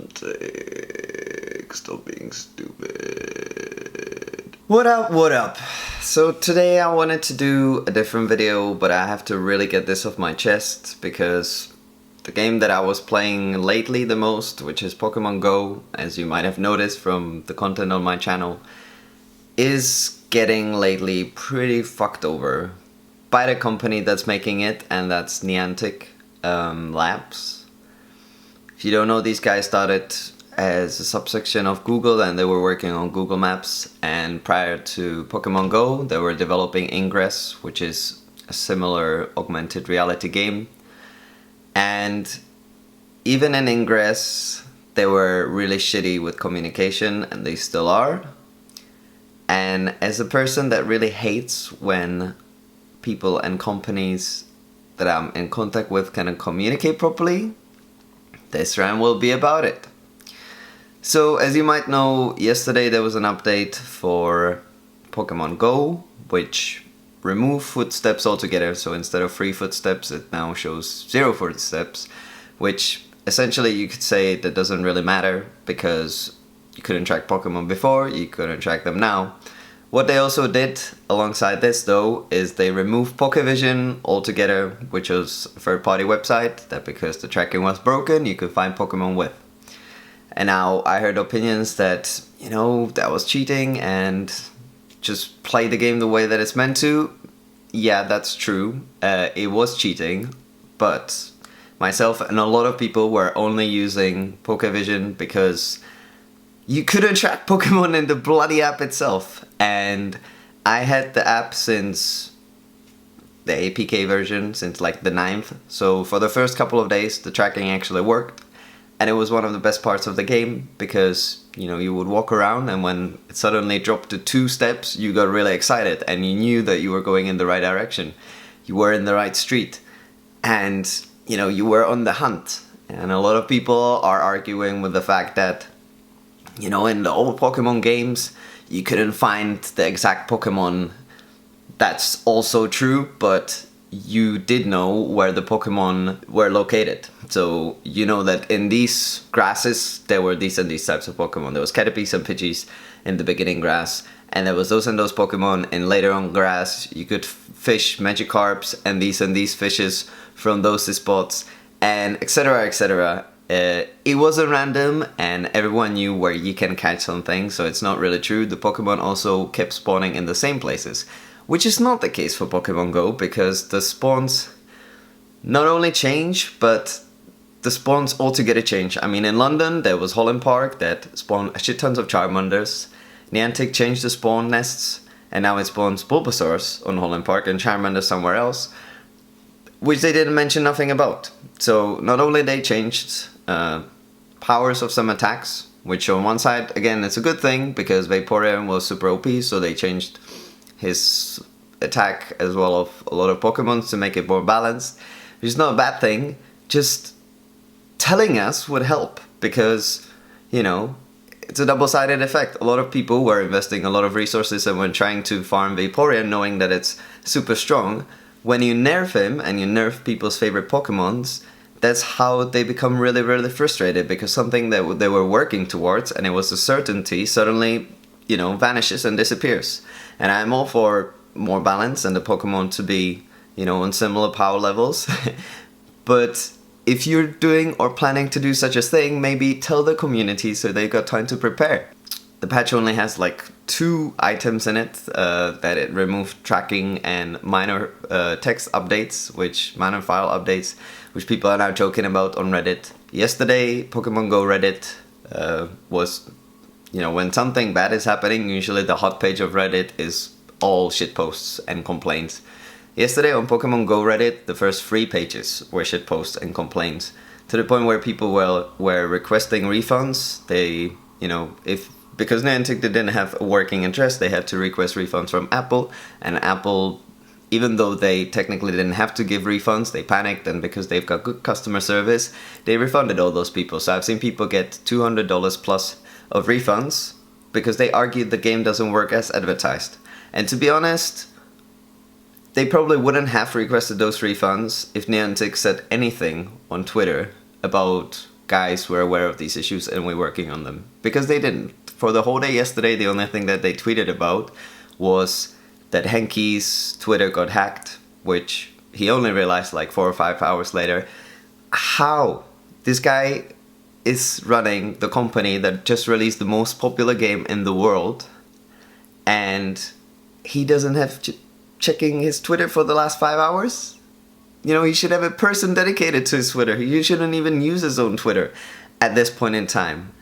Niantic, stop being stupid. What up, what up? So today I wanted to do a different video, but I have to really get this off my chest because the game that I was playing lately the most, which is Pokemon Go, as you might have noticed from the content on my channel, is getting lately pretty fucked over by the company that's making it, and that's Niantic Labs. If you don't know, these guys started as a subsection of Google and they were working on Google Maps, and prior to Pokemon Go they were developing Ingress, which is a similar augmented reality game. And even in Ingress they were really shitty with communication, and they still are. And as a person that really hates when people and companies that I'm in contact with cannot communicate properly, this rant will be about it. So as you might know, yesterday there was an update for Pokemon Go which removed footsteps altogether. So instead of 3 footsteps it now shows 0 footsteps, which essentially you could say that doesn't really matter because you couldn't track Pokemon before, you couldn't track them now. What they also did alongside this though is they removed Pokevision altogether, which was a third-party website that because the tracking was broken you could find Pokemon with. And now I heard opinions that, you know, that was cheating and just play the game the way that it's meant to. Yeah, that's true. It was cheating, but myself and a lot of people were only using Pokevision because you couldn't track Pokemon in the bloody app itself. And I had the app since the APK version, since like the 9th. So for the first couple of days the tracking actually worked. And it was one of the best parts of the game because, you know, you would walk around and when it suddenly dropped to 2 steps you got really excited and you knew that you were going in the right direction. You were in the right street and, you know, you were on the hunt. And a lot of people are arguing with the fact that, you know, in the old Pokemon games you couldn't find the exact Pokemon. That's also true, but you did know where the Pokemon were located. So you know that in these grasses there were these and these types of Pokemon. There was Caterpies and Pidgeys in the beginning grass, and there was those and those Pokemon in later on grass. You could fish Magikarps and these fishes from those spots, and etc, etc. It wasn't random and everyone knew where you can catch something, so it's not really true. The Pokemon also kept spawning in the same places, which is not the case for Pokemon Go because the spawns not only change, but the spawns altogether change. I mean, in London there was Holland Park that spawned a shit tons of Charmanders. Niantic changed the spawn nests and now it spawns Bulbasaurs on Holland Park and Charmander somewhere else, which they didn't mention nothing about. So not only they changed powers of some attacks, which on one side again it's a good thing because Vaporeon was super OP, so they changed his attack as well of a lot of Pokemon to make it more balanced, which is not a bad thing. Just telling us would help because, you know, it's a double-sided effect. A lot of people were investing a lot of resources and were trying to farm Vaporeon knowing that it's super strong. When you nerf him and you nerf people's favorite Pokemons, that's how they become really, really frustrated because something that they were working towards and it was a certainty suddenly, you know, vanishes and disappears. And I'm all for more balance and the Pokemon to be, you know, on similar power levels. But if you're doing or planning to do such a thing, maybe tell the community so they've got time to prepare. The patch only has like 2 items in it that it removed tracking and minor text updates, minor file updates, which people are now joking about on Reddit. Yesterday, Pokemon Go Reddit was, you know, when something bad is happening, usually the hot page of Reddit is all shitposts and complaints. Yesterday on Pokemon Go Reddit, the first 3 pages were shitposts and complaints, to the point where people were requesting refunds. They, you know, because Niantic didn't have a working interest, they had to request refunds from Apple, and Apple, even though they technically didn't have to give refunds, they panicked, and because they've got good customer service, they refunded all those people. So I've seen people get $200 plus of refunds because they argued the game doesn't work as advertised. And to be honest, they probably wouldn't have requested those refunds if Niantic said anything on Twitter about guys were aware of these issues and we're working on them. Because they didn't. For the whole day yesterday, the only thing that they tweeted about was that Henke's Twitter got hacked, which he only realized like 4 or 5 hours later. How? This guy is running the company that just released the most popular game in the world, and he doesn't have checking his Twitter for the last 5 hours? You know, he should have a person dedicated to his Twitter. He shouldn't even use his own Twitter at this point in time.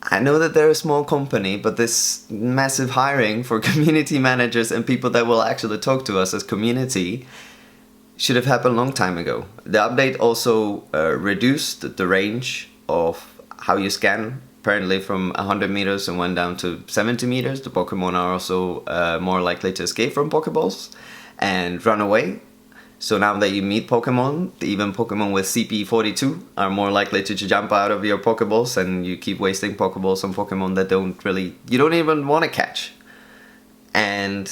I know that they're a small company, but this massive hiring for community managers and people that will actually talk to us as community should have happened a long time ago. The update also reduced the range of how you scan, apparently from 100 meters and went down to 70 meters. The Pokemon are also more likely to escape from Pokeballs and run away. So now that you meet Pokemon, even Pokemon with CP42 are more likely to jump out of your Pokeballs, and you keep wasting Pokeballs on Pokemon that you don't even want to catch. And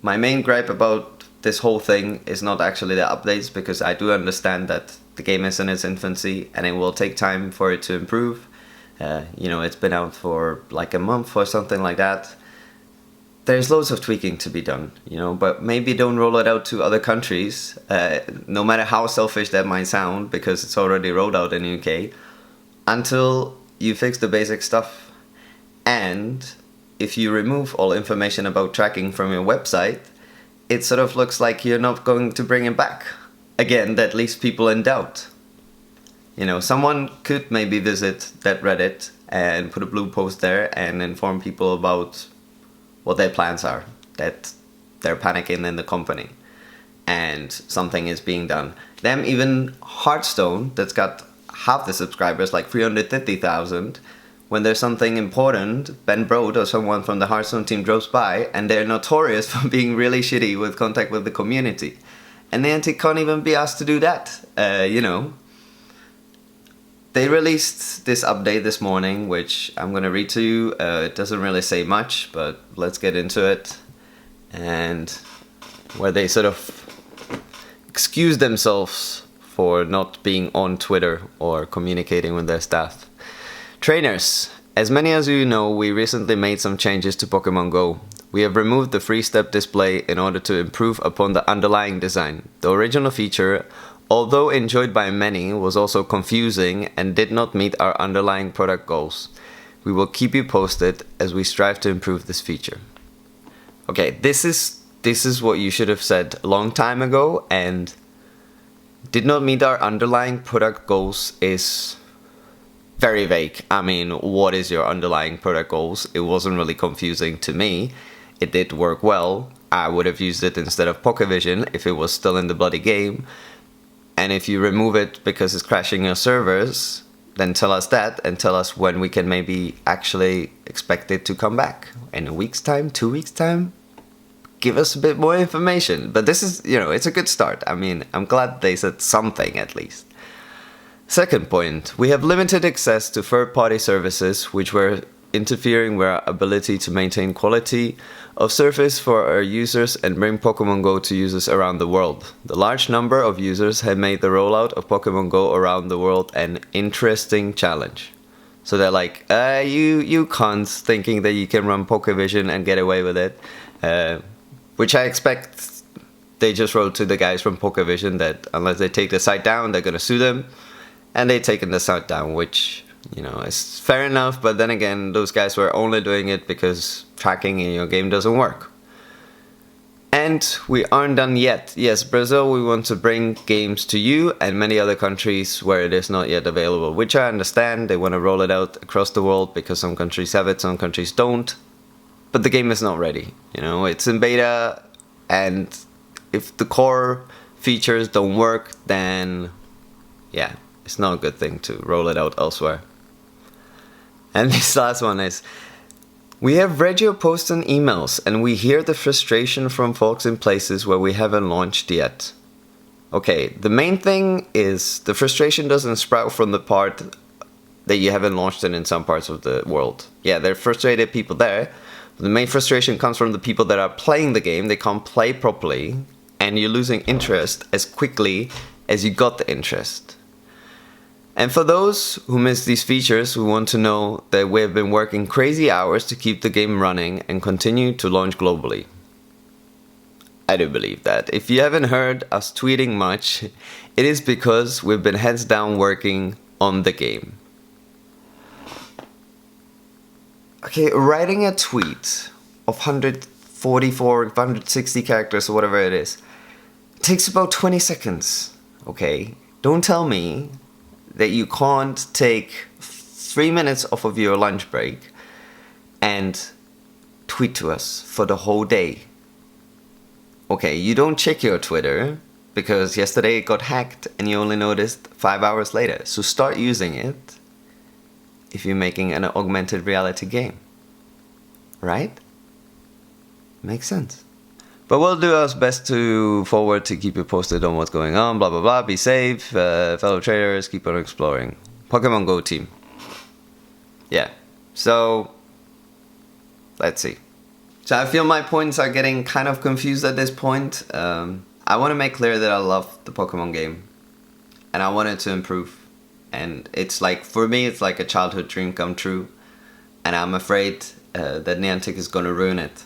my main gripe about this whole thing is not actually the updates, because I do understand that the game is in its infancy and it will take time for it to improve. You know, it's been out for like a month or something like that. There's loads of tweaking to be done, you know, but maybe don't roll it out to other countries, no matter how selfish that might sound, because it's already rolled out in the UK, until you fix the basic stuff. And if you remove all information about tracking from your website, it sort of looks like you're not going to bring it back. Again, that leaves people in doubt. You know, someone could maybe visit that Reddit and put a blue post there and inform people about what their plans are, that they're panicking in the company and something is being done. Them, even Hearthstone, that's got half the subscribers, like 350,000, when there's something important, Ben Brode or someone from the Hearthstone team drops by, and they're notorious for being really shitty with contact with the community. And Niantic can't even be asked to do that, you know. They released this update this morning, which I'm going to read to you. It doesn't really say much, but let's get into it. And where they sort of excuse themselves for not being on Twitter or communicating with their staff. Trainers, as many as you know, we recently made some changes to Pokemon Go. We have removed the three-step display in order to improve upon the underlying design. The original feature, although enjoyed by many, was also confusing and did not meet our underlying product goals. We will keep you posted as we strive to improve this feature. Okay, this is what you should have said a long time ago, and did not meet our underlying product goals is very vague. I mean, what is your underlying product goals? It wasn't really confusing to me. It did work well. I would have used it instead of Pokevision if it was still in the bloody game. And if you remove it because it's crashing your servers, then tell us that and tell us when we can maybe actually expect it to come back. In a week's time, 2 weeks' time? Give us a bit more information. But this is, you know, it's a good start. I mean, I'm glad they said something at least. Second point, we have limited access to third-party services which were interfering with our ability to maintain quality of service for our users and bring Pokemon Go to users around the world. The large number of users have made the rollout of Pokemon Go around the world an interesting challenge. So they're like, you cunts thinking that you can run Pokevision and get away with it. Which I expect they just wrote to the guys from Pokevision that unless they take the site down, they're gonna sue them. And they've taken the site down, which, you know, is fair enough, but then again, those guys were only doing it because tracking in your game doesn't work. And we aren't done yet. Yes, Brazil, we want to bring games to you and many other countries where it is not yet available, which I understand. They want to roll it out across the world because some countries have it, some countries don't. But the game is not ready. You know, it's in beta, and if the core features don't work, then yeah, it's not a good thing to roll it out elsewhere. And this last one is, we have read your posts and emails, and we hear the frustration from folks in places where we haven't launched yet. Okay, the main thing is the frustration doesn't sprout from the part that you haven't launched it in some parts of the world. Yeah, there are frustrated people there. But the main frustration comes from the people that are playing the game. They can't play properly, and you're losing interest as quickly as you got the interest. And for those who miss these features, who want to know that we have been working crazy hours to keep the game running and continue to launch globally. I do believe that. If you haven't heard us tweeting much, it is because we've been heads down working on the game. Okay, writing a tweet of 144, 160 characters or whatever it is, takes about 20 seconds, okay? Don't tell me that you can't take 3 minutes off of your lunch break and tweet to us for the whole day. Okay, you don't check your Twitter because yesterday it got hacked and you only noticed 5 hours later. So start using it if you're making an augmented reality game. Right? Makes sense. But we'll do our best to forward to keep you posted on what's going on, blah blah blah. Be safe, fellow traders, keep on exploring. Pokemon Go team. Yeah, so let's see. So I feel my points are getting kind of confused at this point. I want to make clear that I love the Pokemon game and I want it to improve. And it's like, for me, it's like a childhood dream come true. And I'm afraid that Niantic is gonna ruin it.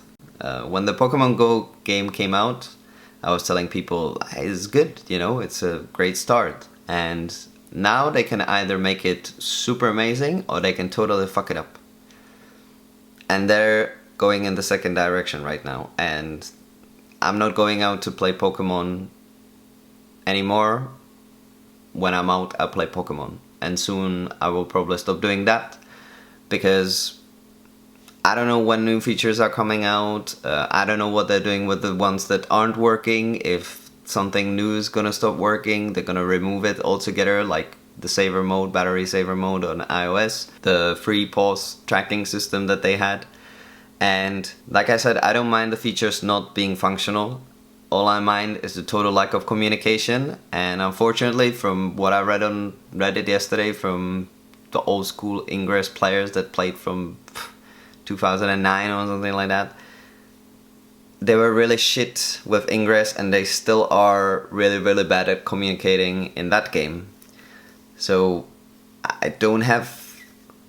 When the Pokemon Go game came out, I was telling people, it's good, you know, it's a great start. And now they can either make it super amazing or they can totally fuck it up. And they're going in the second direction right now. And I'm not going out to play Pokemon anymore. When I'm out, I play Pokemon. And soon I will probably stop doing that because I don't know when new features are coming out. I don't know what they're doing with the ones that aren't working. If something new is gonna stop working, they're gonna remove it altogether, like the saver mode, battery saver mode on iOS, the free pause tracking system that they had. And like I said, I don't mind the features not being functional. All I mind is the total lack of communication. And unfortunately, from what I read on Reddit yesterday from the old school Ingress players that played from 2009 or something like that, they were really shit with Ingress and they still are really bad at communicating in that game. So I don't have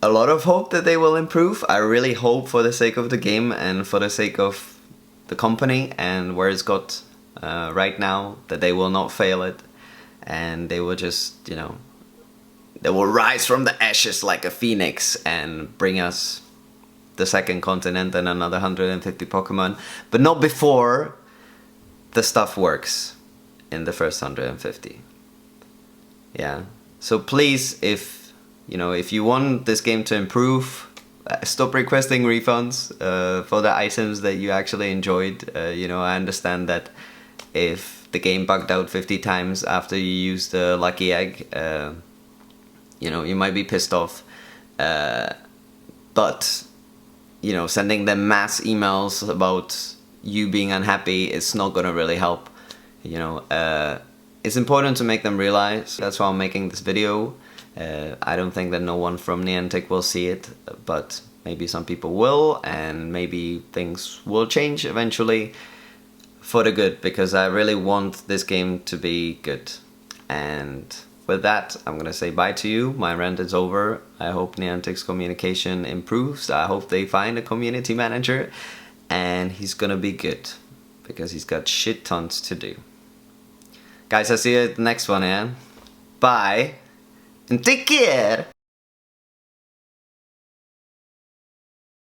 a lot of hope that they will improve. I really hope, for the sake of the game and for the sake of the company and where it's got right now, that they will not fail it and they will just, you know, they will rise from the ashes like a phoenix and bring us the second continent and another 150 Pokemon, but not before the stuff works in the first 150. Yeah, so please, if you know, if you want this game to improve, stop requesting refunds for the items that you actually enjoyed. You know, I understand that if the game bugged out 50 times after you used the lucky egg, you know, you might be pissed off, but you know, sending them mass emails about you being unhappy is not gonna really help. You know, it's important to make them realize. That's why I'm making this video. I don't think that no one from Niantic will see it, but maybe some people will, and maybe things will change eventually for the good, because I really want this game to be good. And with that, I'm gonna say bye to you. My rant is over. I hope Niantic's communication improves. I hope they find a community manager and he's gonna be good, because he's got shit tons to do. Guys, I'll see you at the next one, yeah? Bye and take care!